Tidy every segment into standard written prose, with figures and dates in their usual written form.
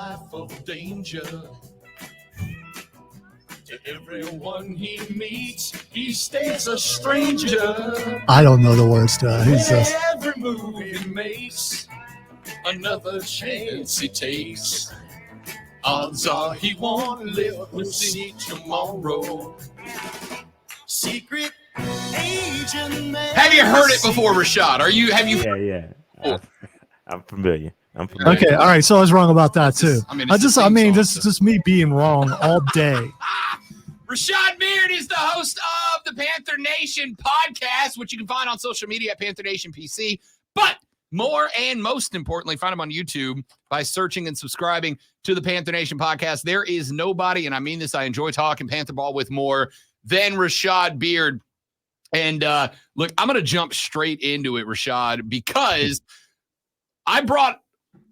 life of danger. To everyone he meets, he stays a stranger. I don't know the words to it. He's just... Every move he makes, another chance he takes. Odds are he won't live to see tomorrow. Secret agent man. Have you heard it before, Rashad? Yeah. I'm familiar. Okay, all right. So I was wrong about that too. This is just me being wrong all day. Rashad Beard is the host of the Panther Nation podcast, which you can find on social media at Panther Nation PC. But more and most importantly, find him on YouTube by searching and subscribing to the Panther Nation podcast. There is nobody, and I mean this, I enjoy talking Panther ball with more than Rashad Beard. And look, I'm going to jump straight into it, Rashad, because I brought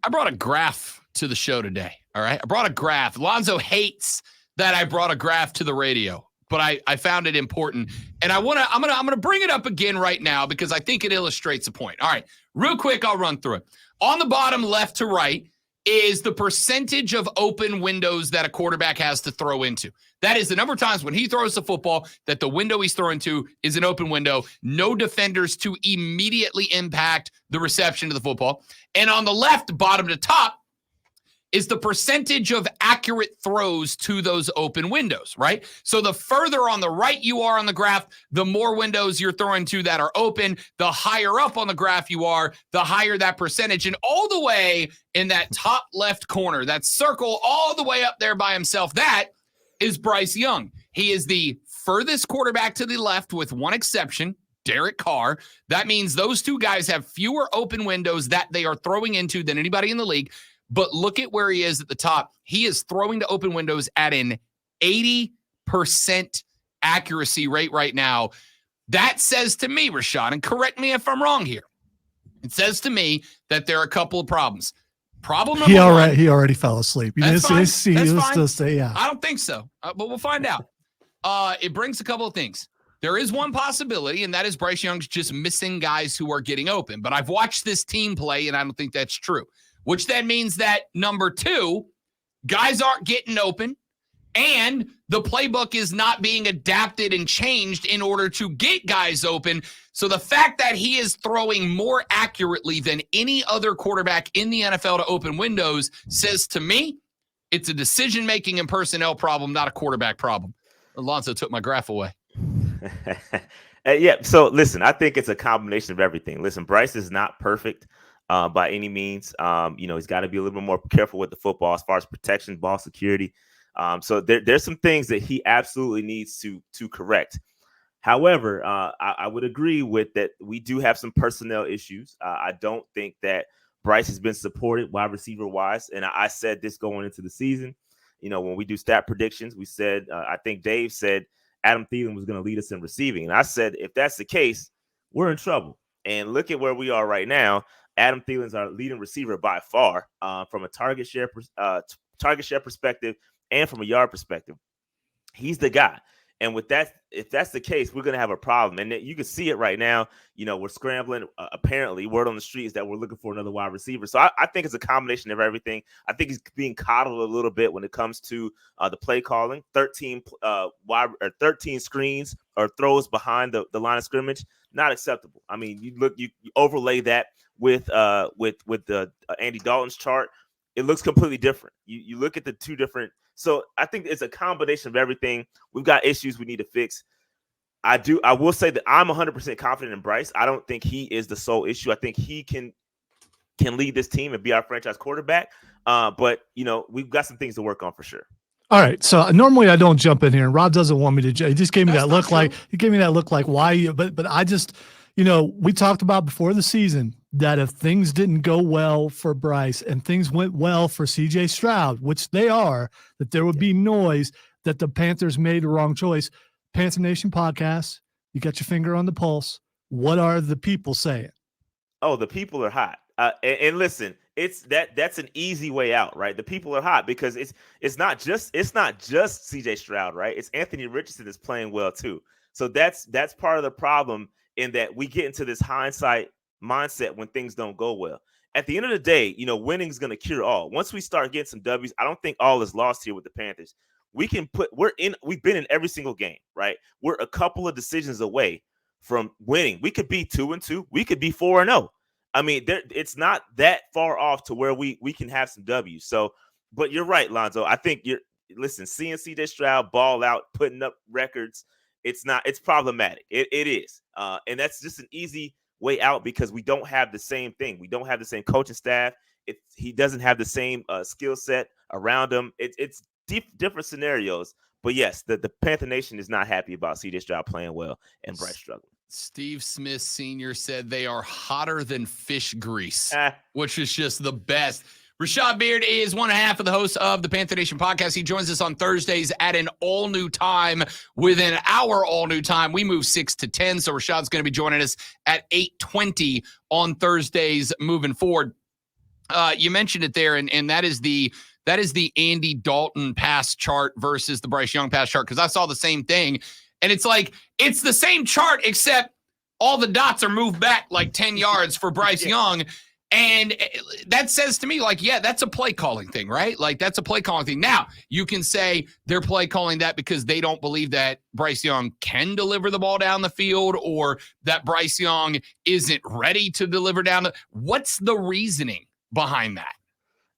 a graph to the show today. All right. I brought a graph. Lonzo hates that I brought a graph to the radio, but I found it important. And I'm gonna bring it up again right now because I think it illustrates the point. All right, real quick, I'll run through it. On the bottom left to right is the percentage of open windows that a quarterback has to throw into. That is the number of times when he throws the football that the window he's throwing to is an open window. No defenders to immediately impact the reception of the football. And on the left, bottom to top, is the percentage of accurate throws to those open windows, right? So the further on the right you are on the graph, the more windows you're throwing to that are open. The higher up on the graph you are, the higher that percentage. And all the way in that top left corner, that circle all the way up there by himself, that is Bryce Young. He is the furthest quarterback to the left with one exception, Derek Carr. That means those two guys have fewer open windows that they are throwing into than anybody in the league. But look at where he is at the top. He is throwing to open windows at an 80% accuracy rate right now. That says to me, Rashad, and correct me if I'm wrong here, it says to me that there are a couple of problems. Problem number one. He already fell asleep. That's fine. Yeah. I don't think so, but we'll find out. It brings a couple of things. There is one possibility, and that is Bryce Young's just missing guys who are getting open. But I've watched this team play, and I don't think that's true. Which then means that number two, guys aren't getting open and the playbook is not being adapted and changed in order to get guys open. So the fact that he is throwing more accurately than any other quarterback in the NFL to open windows says to me, it's a decision-making and personnel problem, not a quarterback problem. Alonzo took my graph away. Yeah, so listen, I think it's a combination of everything. Listen, Bryce is not perfect. By any means. He's got to be a little bit more careful with the football as far as protection, ball security. So there's some things that he absolutely needs to correct. However, I would agree with that. We do have some personnel issues. I don't think that Bryce has been supported wide receiver wise. And I said this going into the season, when we do stat predictions, we said, I think Dave said Adam Thielen was going to lead us in receiving. And I said, if that's the case, we're in trouble. And look at where we are right now. Adam Thielen's our leading receiver by far from a target share perspective and from a yard perspective. He's the guy. And with that, if that's the case, we're going to have a problem. And you can see it right now. We're scrambling. Apparently, word on the street is that we're looking for another wide receiver. So I think it's a combination of everything. I think he's being coddled a little bit when it comes to the play calling. 13 screens or throws behind the line of scrimmage, not acceptable. I mean, you overlay that with the Andy Dalton's chart, it looks completely different. You look at the two different. So I think it's a combination of everything. We've got issues we need to fix. I will say that I'm 100% confident in Bryce. I don't think he is the sole issue. I think he can lead this team and be our franchise quarterback. But we've got some things to work on for sure. All right. So normally I don't jump in here, and Rob doesn't want me to. He just gave me that look like why. But I just, we talked about before the season that if things didn't go well for Bryce and things went well for CJ Stroud, which they are, that there would be noise that the Panthers made the wrong choice. Panther Nation podcast, you got your finger on the pulse. What are the people saying? Oh, the people are hot. And listen, that's an easy way out, right? The people are hot because it's not just CJ Stroud, right? It's Anthony Richardson is playing well too. So that's part of the problem in that we get into this hindsight mindset when things don't go well. at the end of the day, winning is going to cure all. Once we start getting some W's, I don't think all is lost here with the Panthers. We've been in every single game, right? We're a couple of decisions away from winning. We could be 2-2. We could be 4-0. I mean, it's not that far off to where we can have some W's. So, but you're right, Lonzo. I think seeing CJ Stroud ball out, putting up records, it's problematic. It is. And that's just an easy way out because we don't have the same thing. We don't have the same coaching staff. He doesn't have the same skill set around him. It's different scenarios. But yes, the Panther Nation is not happy about CJ Stroud playing well and Bryce struggling. Steve Smith Sr. said they are hotter than fish grease, which is just the best. Rashad Beard is one half of the hosts of the Panther Nation podcast. He joins us on Thursdays at an all-new time. Within our all-new time, we move 6 to 10, so Rashad's going to be joining us at 8:20 on Thursdays moving forward. You mentioned it there, and that is the Andy Dalton pass chart versus the Bryce Young pass chart, because I saw the same thing. And it's like, it's the same chart, except all the dots are moved back like 10 yards for Bryce Young. And that says to me, like, yeah, that's a play calling thing, right? Like, that's a play calling thing. Now, you can say they're play calling that because they don't believe that Bryce Young can deliver the ball down the field, or that Bryce Young isn't ready to deliver down what's the reasoning behind that?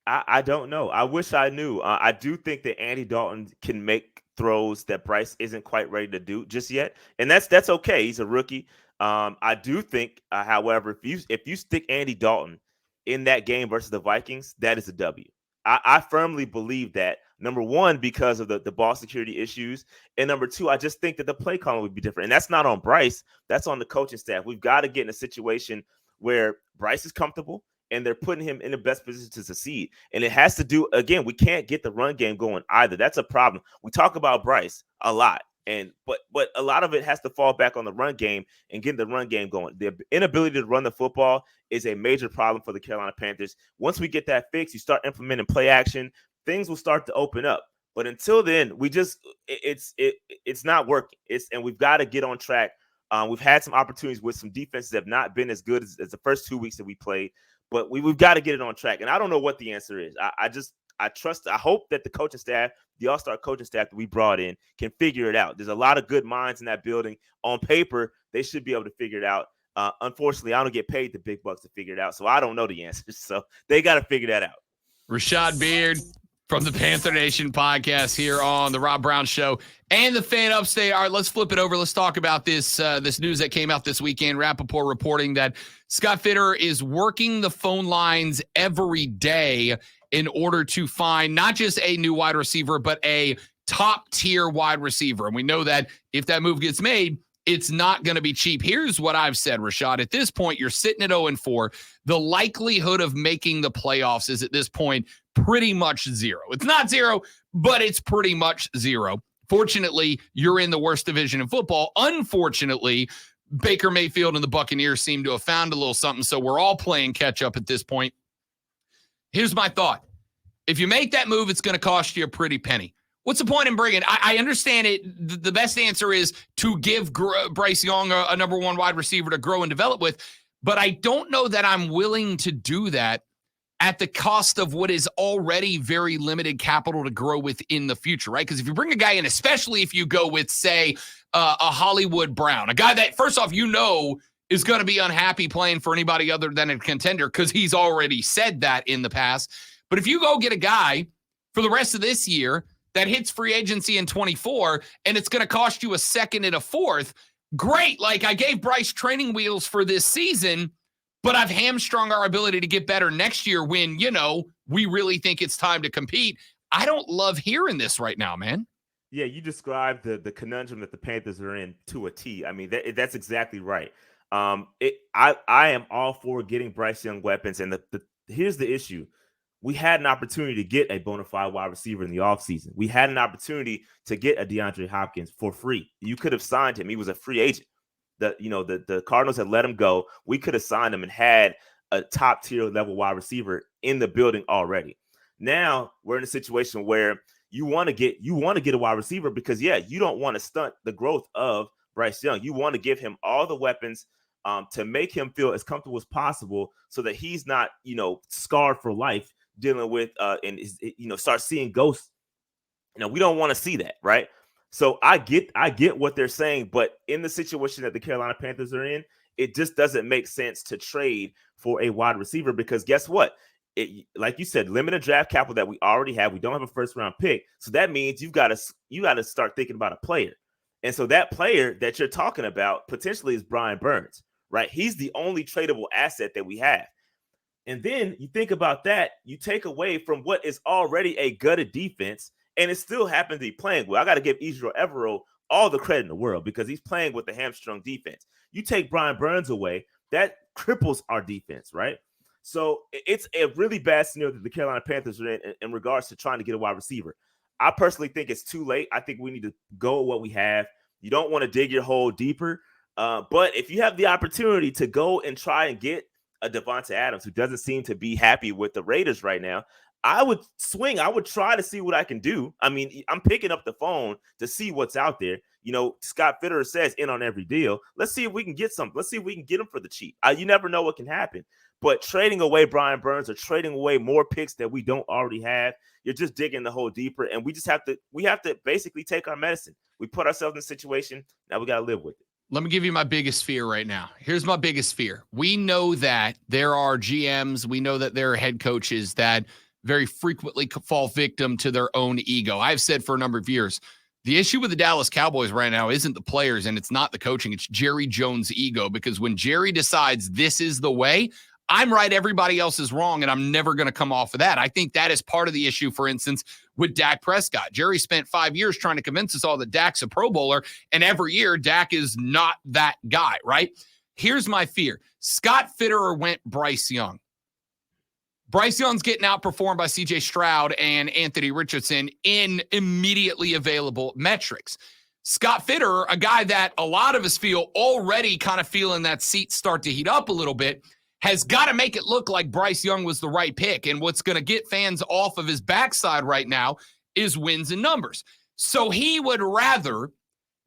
I don't know. I wish I knew. I do think that Andy Dalton can make throws that Bryce isn't quite ready to do just yet, and that's okay. He's a rookie. I do think, however, if you stick Andy Dalton in that game versus the Vikings, that is a W. I firmly believe that. Number one, because of the ball security issues, and number two, I just think that the play calling would be different, and that's not on Bryce. That's on the coaching staff. We've got to get in a situation where Bryce is comfortable and they're putting him in the best position to succeed. And it has to do, again, we can't get the run game going either. That's a problem. We talk about Bryce a lot, but a lot of it has to fall back on the run game and getting the run game going. The inability to run the football is a major problem for the Carolina Panthers. Once we get that fixed, you start implementing play action, things will start to open up. But until then, it's not working. And we've got to get on track. We've had some opportunities with some defenses that have not been as good as the first 2 weeks that we played. But we've got to get it on track. And I don't know what the answer is. I hope that the coaching staff, the all-star coaching staff that we brought in, can figure it out. There's a lot of good minds in that building. On paper, they should be able to figure it out. Unfortunately, I don't get paid the big bucks to figure it out, so I don't know the answers. So they got to figure that out. Rashad Beard from the Panther Nation podcast here on the Rob Brown Show and the Fan Upstate. All right, let's flip it over. Let's talk about this news that came out this weekend. Rappaport reporting that Scott Fitterer is working the phone lines every day in order to find not just a new wide receiver, but a top-tier wide receiver. And we know that if that move gets made, it's not going to be cheap. Here's what I've said, Rashad. At this point, you're sitting at 0-4. The likelihood of making the playoffs is at this point pretty much zero. It's not zero, but it's pretty much zero. Fortunately, you're in the worst division in football. Unfortunately, Baker Mayfield and the Buccaneers seem to have found a little something, so we're all playing catch-up at this point. Here's my thought. If you make that move, it's going to cost you a pretty penny. What's the point in bringing? I understand it. The best answer is to give Bryce Young a number one wide receiver to grow and develop with, but I don't know that I'm willing to do that at the cost of what is already very limited capital to grow with in the future, right? Because if you bring a guy in, especially if you go with, say, a Hollywood Brown, a guy that, first off, is going to be unhappy playing for anybody other than a contender because he's already said that in the past. But if you go get a guy for the rest of this year that hits free agency in 24 and it's going to cost you a second and a fourth, great. Like, I gave Bryce training wheels for this season, but I've hamstrung our ability to get better next year when, we really think it's time to compete. I don't love hearing this right now, man. Yeah, you described the conundrum that the Panthers are in to a T. I mean, that's exactly right. I am all for getting Bryce Young weapons. And here's the issue. We had an opportunity to get a bona fide wide receiver in the offseason. We had an opportunity to get a DeAndre Hopkins for free. You could have signed him. He was a free agent. The Cardinals had let him go. We could have signed him and had a top tier level wide receiver in the building already. Now we're in a situation where you want to get a wide receiver because, you don't want to stunt the growth of Bryce Young. You want to give him all the weapons to make him feel as comfortable as possible so that he's not, scarred for life dealing with and start seeing ghosts. We don't want to see that, right? So I get what they're saying, but in the situation that the Carolina Panthers are in, it just doesn't make sense to trade for a wide receiver because guess what? Like you said, limited draft capital that we already have. We don't have a first round pick. So that means you got to start thinking about a player. And so that player that you're talking about potentially is Brian Burns, right? He's the only tradable asset that we have. And then you think about that, you take away from what is already a gutted defense, and it still happens to be playing well. I got to give Israel Evero all the credit in the world because he's playing with the hamstrung defense. You take Brian Burns away, that cripples our defense, right? So it's a really bad scenario that the Carolina Panthers are in regards to trying to get a wide receiver. I personally think it's too late. I think we need to go with what we have. You don't want to dig your hole deeper. But if you have the opportunity to go and try and get a Devontae Adams who doesn't seem to be happy with the Raiders right now, I would swing. I would try to see what I can do. I mean, I'm picking up the phone to see what's out there. Scott Fitterer says in on every deal. Let's see if we can get something. Let's see if we can get him for the cheap. You never know what can happen. But trading away Brian Burns or trading away more picks that we don't already have, you're just digging the hole deeper. And we have to basically take our medicine. We put ourselves in a situation. Now we got to live with it. Let me give you my biggest fear right now. Here's my biggest fear. We know that there are GMs. We know that there are head coaches that very frequently fall victim to their own ego. I've said for a number of years, the issue with the Dallas Cowboys right now isn't the players and it's not the coaching. It's Jerry Jones' ego, because when Jerry decides this is the way, I'm right, everybody else is wrong, and I'm never going to come off of that. I think that is part of the issue, for instance, with Dak Prescott. Jerry spent 5 years trying to convince us all that Dak's a Pro Bowler, and every year Dak is not that guy, right? Here's my fear. Scott Fitterer went Bryce Young. Bryce Young's getting outperformed by C.J. Stroud and Anthony Richardson in immediately available metrics. Scott Fitterer, a guy that a lot of us feel already kind of feeling that seat start to heat up a little bit, has got to make it look like Bryce Young was the right pick. And what's going to get fans off of his backside right now is wins and numbers. So he would rather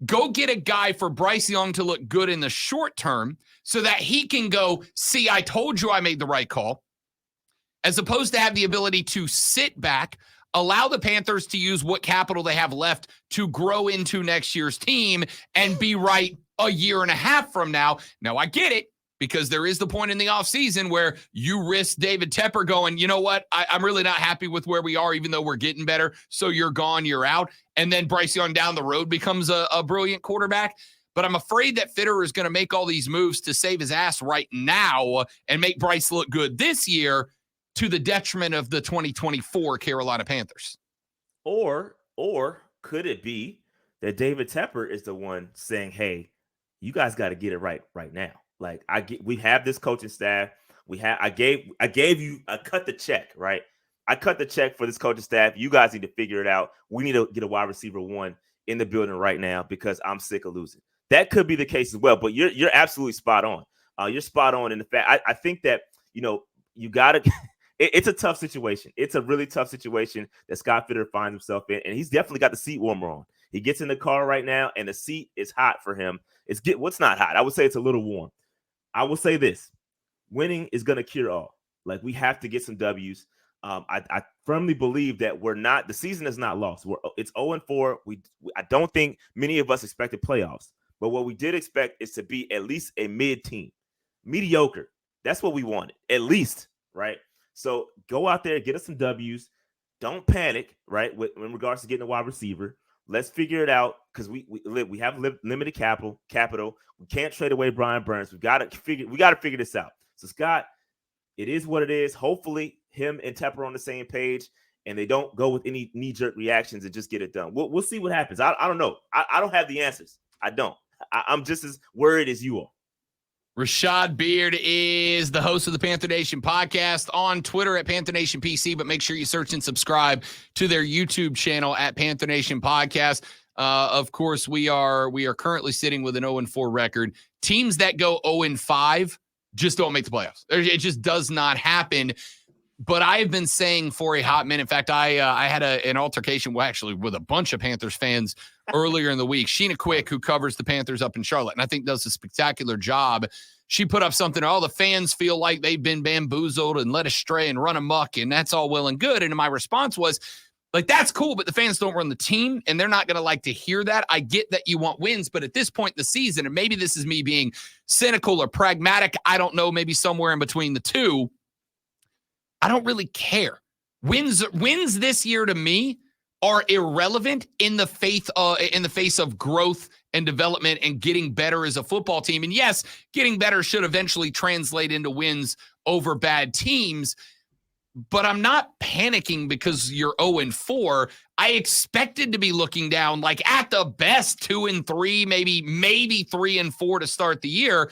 go get a guy for Bryce Young to look good in the short term so that he can go, see, I told you I made the right call, as opposed to have the ability to sit back, allow the Panthers to use what capital they have left to grow into next year's team and be right a year and a half from now. Now, I get it, because there is the point in the offseason where you risk David Tepper going, you know what, I'm really not happy with where we are, even though we're getting better. So you're gone, you're out. And then Bryce Young down the road becomes a brilliant quarterback. But I'm afraid that Fitterer is going to make all these moves to save his ass right now and make Bryce look good this year to the detriment of the 2024 Carolina Panthers. Or could it be that David Tepper is the one saying, hey, you guys got to get it right now? Like we have this coaching staff. I cut the check, right? I cut the check for this coaching staff. You guys need to figure it out. We need to get a wide receiver one in the building right now because I'm sick of losing. That could be the case as well, but you're absolutely spot on. You're spot on in the fact. I think that, you got to it's a tough situation. It's a really tough situation that Scott Fitterer finds himself in, and he's definitely got the seat warmer on. He gets in the car right now, and the seat is hot for him. What's not hot? I would say it's a little warm. I will say this: winning is going to cure all. Like, we have to get some W's. I firmly believe that the season is not lost. It's 0-4. I don't think many of us expected playoffs, but what we did expect is to be at least a mid-team, mediocre. That's what we wanted, at least, right? So go out there, get us some W's. Don't panic, right? In regards to getting a wide receiver, let's figure it out because we have limited capital. We can't trade away Brian Burns. We got to figure this out. So Scott, it is what it is. Hopefully, him and Tepper are on the same page, and they don't go with any knee-jerk reactions and just get it done. We'll see what happens. I don't know. I don't have the answers. I don't. I'm just as worried as you are. Rashad Beard is the host of the Panther Nation podcast on Twitter at Panther Nation PC, but make sure you search and subscribe to their YouTube channel at Panther Nation Podcast. Of course, we are currently sitting with an 0-4 record. Teams that go 0-5 just don't make the playoffs. It just does not happen. But I've been saying for a hot minute. In fact, I had an altercation with a bunch of Panthers fans earlier in the week. Sheena Quick, who covers the Panthers up in Charlotte, and I think does a spectacular job. She put up something, all the fans feel like they've been bamboozled and led astray and run amok, and that's all well and good. And my response was, like, that's cool, but the fans don't run the team, and they're not going to like to hear that. I get that you want wins, but at this point in the season, and maybe this is me being cynical or pragmatic, I don't know, maybe somewhere in between the two, I don't really care. Wins this year to me are irrelevant in the face of growth and development and getting better as a football team. And yes, getting better should eventually translate into wins over bad teams. But I'm not panicking because you're 0-4. I expected to be looking down, like at the best 2-3, maybe 3-4 to start the year.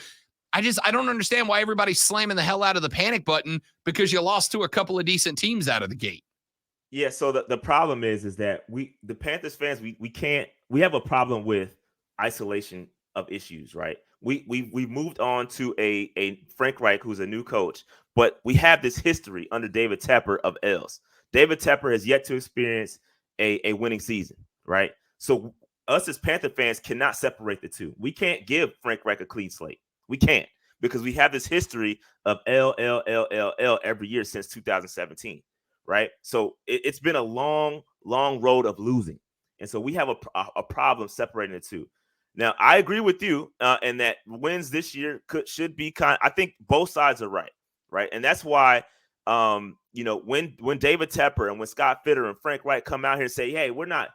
I don't understand why everybody's slamming the hell out of the panic button because you lost to a couple of decent teams out of the gate. Yeah, so the problem is that the Panthers fans, we have a problem with isolation of issues, right? We moved on to a Frank Reich, who's a new coach, but we have this history under David Tepper of L's. David Tepper has yet to experience a winning season, right? So us as Panther fans cannot separate the two. We can't give Frank Reich a clean slate. We can't, because we have this history of L every year since 2017, right? So it's been a long road of losing. And so we have a problem separating the two. Now, I agree with you in that wins this year should be I think both sides are right? And that's why, when David Tepper and when Scott Fitter and Frank Reich come out here and say, hey, we're not,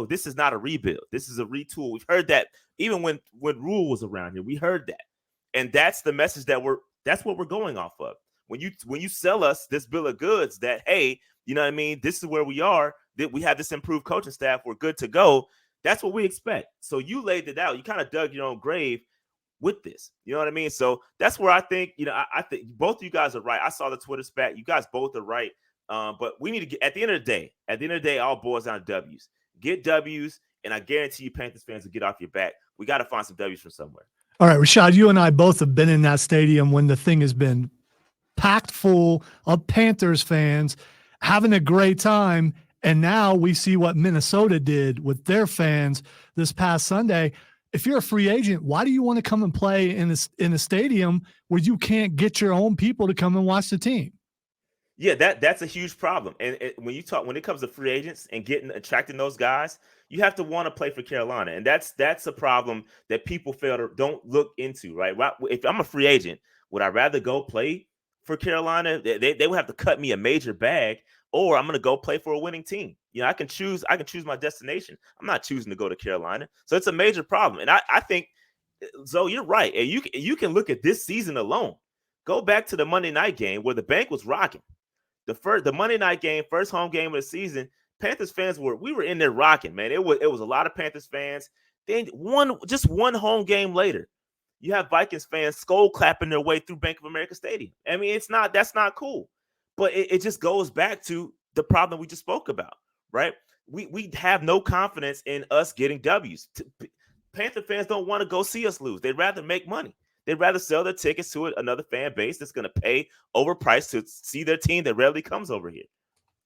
this is not a rebuild. This is a retool. We've heard that even when Rule was around here, we heard that. And that's the message that's what we're going off of. When you sell us this bill of goods that, hey, you know what I mean, this is where we are, that we have this improved coaching staff, we're good to go. That's what we expect. So you laid it out. You kind of dug your own grave with this. You know what I mean? So that's where I think, I think both of you guys are right. I saw the Twitter spat. You guys both are right. But we need to get, at the end of the day, all boils down to W's. Get W's, and I guarantee you Panthers fans will get off your back. We got to find some W's from somewhere. All right, Rashad, you and I both have been in that stadium when the thing has been packed full of Panthers fans having a great time. And now we see what Minnesota did with their fans this past Sunday. If you're a free agent, why do you want to come and play in a stadium where you can't get your own people to come and watch the team? Yeah, that's a huge problem. And when it comes to free agents and attracting those guys, you have to want to play for Carolina. And that's a problem that people don't look into, right? If I'm a free agent, would I rather go play for Carolina? They would have to cut me a major bag, or I'm going to go play for a winning team. I can choose my destination. I'm not choosing to go to Carolina. So it's a major problem. And I think, Zoe, you're right. And you can look at this season alone. Go back to the Monday night game where the bank was rocking. The Monday night game, first home game of the season, Panthers fans we were in there rocking, man. It was a lot of Panthers fans. Then just one home game later, you have Vikings fans skull clapping their way through Bank of America Stadium. I mean, that's not cool. But it just goes back to the problem we just spoke about, right? We have no confidence in us getting W's. Panther fans don't want to go see us lose. They'd rather make money. They'd rather sell their tickets to another fan base that's going to pay overpriced to see their team that rarely comes over here.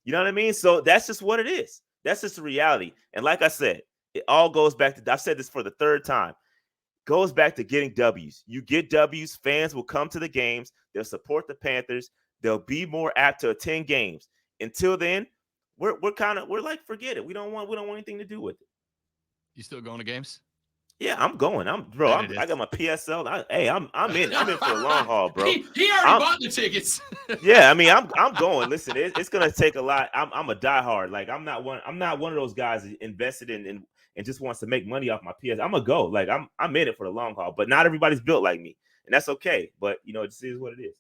You know what I mean? So that's just what it is. That's just the reality. And like I said, it all goes back to, I've said this for the third time, goes back to getting W's. You get W's, fans will come to the games. They'll support the Panthers. They'll be more apt to attend games. Until then, we're like, forget it. We don't want anything to do with it. You still going to games? Yeah, I'm going. I got my PSL. I'm in for the long haul, bro. He already bought the tickets. Yeah, I mean, I'm going. Listen, it's gonna take a lot. I'm a diehard. Like I'm not one of those guys invested in and just wants to make money off my PS. I'm gonna go. Like I'm in it for the long haul. But not everybody's built like me, and that's okay. But it just is what it is.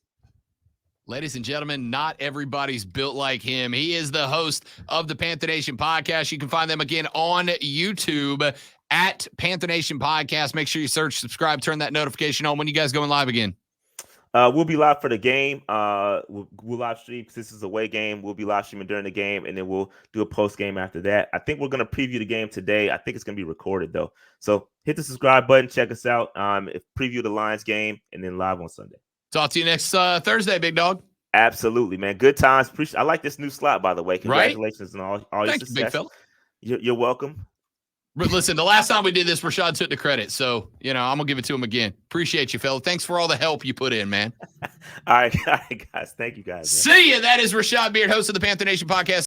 Ladies and gentlemen, not everybody's built like him. He is the host of the Panther Nation podcast. You can find them again on YouTube at Panther Nation podcast. Make sure you search, subscribe, turn that notification on. When you guys going live again? We'll be live for the game. We'll live stream because this is a away game. We'll be live streaming during the game, and then we'll do a post game after that. I think we're going to preview the game today. I think it's going to be recorded, though. So hit the subscribe button. Check us out. Preview the Lions game, and then live on Sunday. Talk to you next Thursday, big dog. Absolutely, man. Good times. I like this new slot, by the way. Right? Congratulations on all your Thank you, big success. fella. You're welcome. But listen, the last time we did this, Rashad took the credit. So, I'm going to give it to him again. Appreciate you, fella. Thanks for all the help you put in, man. All right, guys. Thank you, guys. Man. See ya. That is Rashad Beard, host of the Panther Nation podcast.